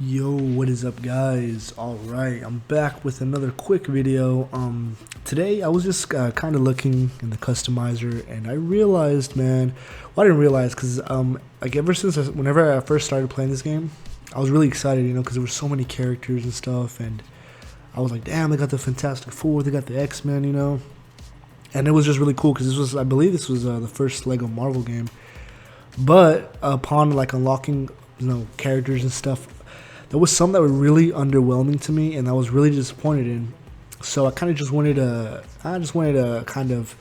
Yo, what is up, guys? All right, I'm back with another quick video. Today I was just kind of looking in the customizer, and I realized, man, well, I didn't realize because like ever since whenever I first started playing this game, I was really excited, because there were so many characters and stuff, and I was like, damn, they got the Fantastic Four, they got the X-Men, and it was just really cool because I believe this was the first Lego Marvel game. But upon like unlocking, characters and stuff, there was some that were really underwhelming to me, and I was really disappointed in. So I kind of just wanted to kind of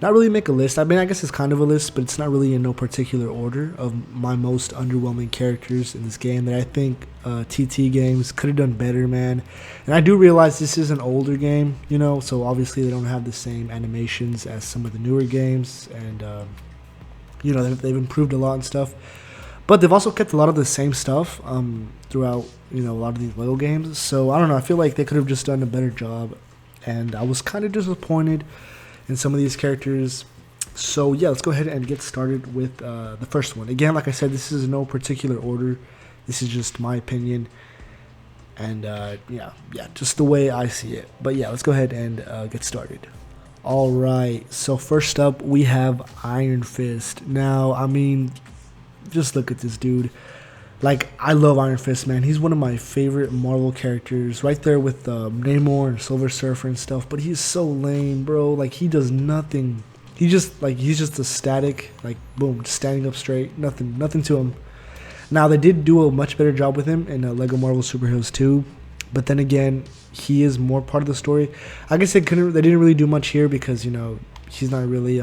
not really make a list. I mean, I guess it's kind of a list, but it's not really in no particular order of my most underwhelming characters in this game that I think TT games could have done better, man. And I do realize this is an older game, so obviously they don't have the same animations as some of the newer games, and they've improved a lot and stuff. But they've also kept a lot of the same stuff throughout, a lot of these Lego games. So I don't know. I feel like they could have just done a better job, and I was kind of disappointed in some of these characters. So yeah, let's go ahead and get started with the first one. Again, like I said, this is in no particular order. This is just my opinion, and yeah, just the way I see it. But yeah, let's go ahead and get started. All right. So first up, we have Iron Fist. Now, I mean, just look at this dude. Like, I love Iron Fist, man. He's one of my favorite Marvel characters, right there with Namor and Silver Surfer and stuff. But he's so lame, bro. Like, he does nothing. He's just a static, like, boom, standing up straight. Nothing to him. Now, they did do a much better job with him in Lego Marvel Superheroes 2. But then again, he is more part of the story. I guess they didn't really do much here because, he's not really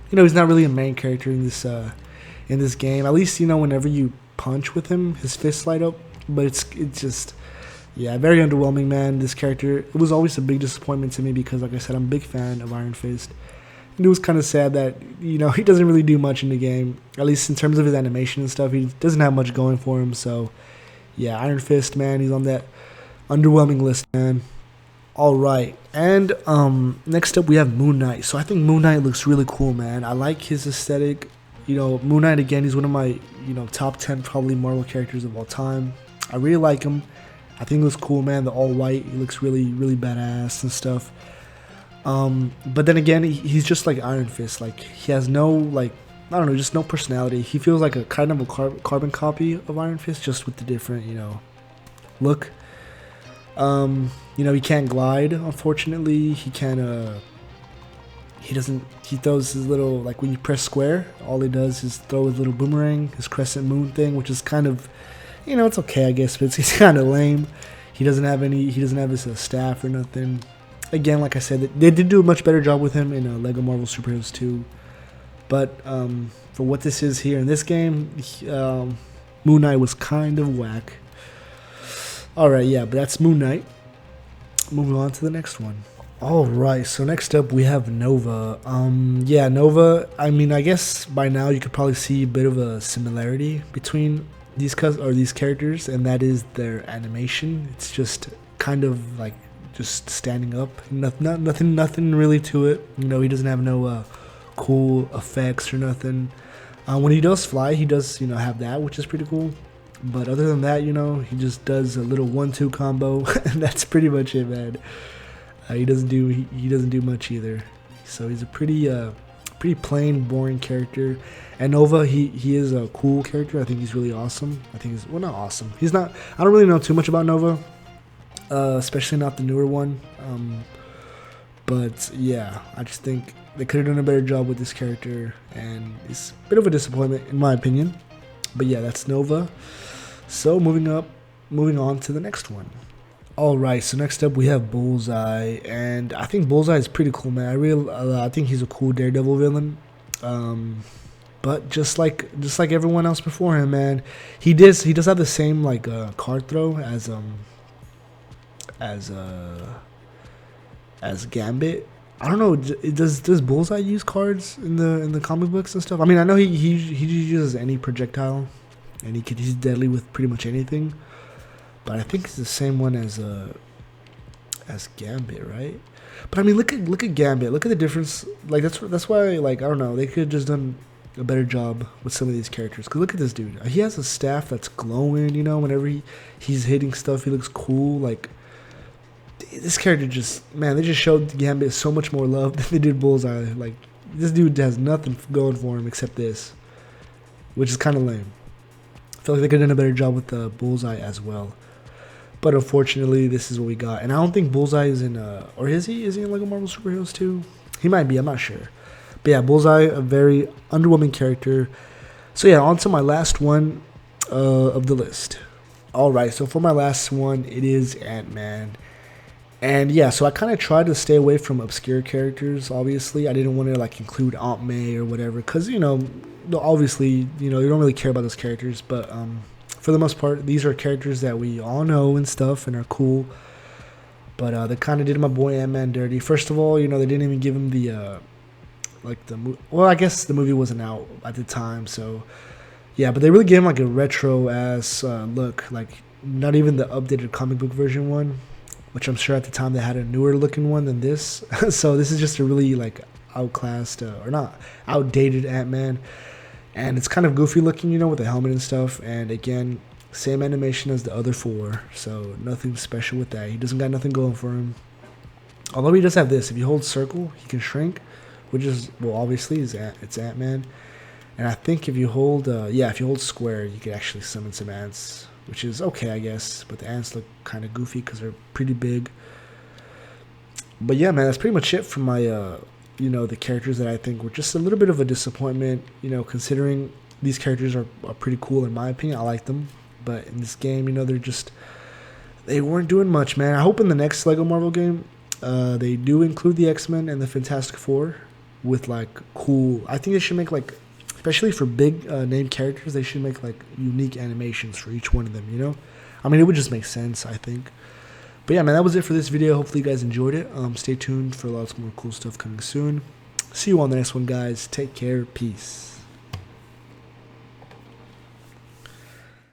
he's not really a main character in this game. At least, whenever you punch with him, his fists light up. But it's just, yeah, very underwhelming, man. This character, it was always a big disappointment to me because, like I said, I'm a big fan of Iron Fist. And it was kind of sad that, he doesn't really do much in the game. At least in terms of his animation and stuff, he doesn't have much going for him. So, yeah, Iron Fist, man, he's on that underwhelming list, man. All right, and next up we have Moon Knight. So I think Moon Knight looks really cool, man. I like his aesthetic. Moon Knight, again, he's one of my, top 10 probably Marvel characters of all time. I really like him. I think he looks cool, man. The all white, he looks really, really badass and stuff. But then again, he's just like Iron Fist. Like, he has no, like, I don't know, just no personality. He feels like a kind of a carbon copy of Iron Fist, just with the different, look. He can't glide, unfortunately. He can't, he throws his little, like when you press square, all he does is throw his little boomerang, his crescent moon thing, which is kind of, it's okay, I guess, but it's kind of lame. He doesn't have his staff or nothing. Again, like I said, they did do a much better job with him in Lego Marvel Superheroes 2. But for what this is here in this game, Moon Knight was kind of whack. Alright, yeah, but that's Moon Knight. Moving on to the next one. Alright, so next up we have Nova. Yeah, Nova, I mean, I guess by now you could probably see a bit of a similarity between these characters, and that is their animation. It's just kind of like just standing up. Nothing really to it. He doesn't have no cool effects or nothing. When he does fly, he does have that, which is pretty cool. But other than that, he just does a little 1-2 combo, and that's pretty much it, man. He doesn't do much either. So he's a pretty plain, boring character. And Nova, he is a cool character. I think he's really awesome. I think he's, well, not awesome. He's not. I don't really know too much about Nova, especially not the newer one. But yeah, I just think they could have done a better job with this character, and it's a bit of a disappointment in my opinion. But yeah, that's Nova. So moving on to the next one. Alright, so next up we have Bullseye, and I think Bullseye is pretty cool, man. I think he's a cool Daredevil villain. But just like everyone else before him, man, he does have the same like card throw as Gambit. I don't know. Does Bullseye use cards in the comic books and stuff? I mean, I know he uses any projectile, and he's deadly with pretty much anything. But I think it's the same one as Gambit, right? But I mean, look at Gambit. Look at the difference. Like that's why, like, I don't know. They could have just done a better job with some of these characters. Because look at this dude. He has a staff that's glowing, you know, whenever he's hitting stuff, he looks cool. Like, this character just, man, they just showed Gambit so much more love than they did Bullseye. Like, this dude has nothing going for him except this, which is kind of lame. I feel like they could have done a better job with Bullseye as well. But unfortunately, this is what we got. And I don't think Bullseye is in, or is he? Is he in LEGO Marvel Superheroes too? He might be, I'm not sure. But yeah, Bullseye, a very underwhelming character. So yeah, on to my last one of the list. Alright, so for my last one, it is AntMan. And yeah, so I kind of tried to stay away from obscure characters, obviously. I didn't want to like include Aunt May or whatever, because, you know, obviously, you know, you don't really care about those characters. But for the most part, these are characters that we all know and stuff and are cool. But they kind of did my boy AntMan dirty. First of all, you know, they didn't even give him the... well, I guess the movie wasn't out at the time, so yeah, but they really gave him like a retro ass look, like not even the updated comic book version one, which I'm sure at the time they had a newer looking one than this. So this is just a really like outclassed or not outdated AntMan, and it's kind of goofy looking, you know, with the helmet and stuff. And again, same animation as the other four, so nothing special with that. He doesn't got nothing going for him, although he does have this. If you hold circle, he can shrink, which is, well, obviously it's AntMan. And I think if you hold, if you hold square, you can actually summon some ants, which is okay, I guess. But the ants look kind of goofy because they're pretty big. But yeah, man, that's pretty much it for my, you know, the characters that I think were just a little bit of a disappointment. You know, considering these characters are pretty cool in my opinion. I like them, but in this game, you know, they weren't doing much, man. I hope in the next LEGO Marvel game, they do include the X-Men and the Fantastic Four with like cool. I think they should make like, especially for big name characters, they should make like unique animations for each one of them, you know. I mean, it would just make sense, I think. But yeah, man, that was it for this video. Hopefully you guys enjoyed it. Stay tuned for lots more cool stuff coming soon. See you on the next one, guys. Take care. Peace.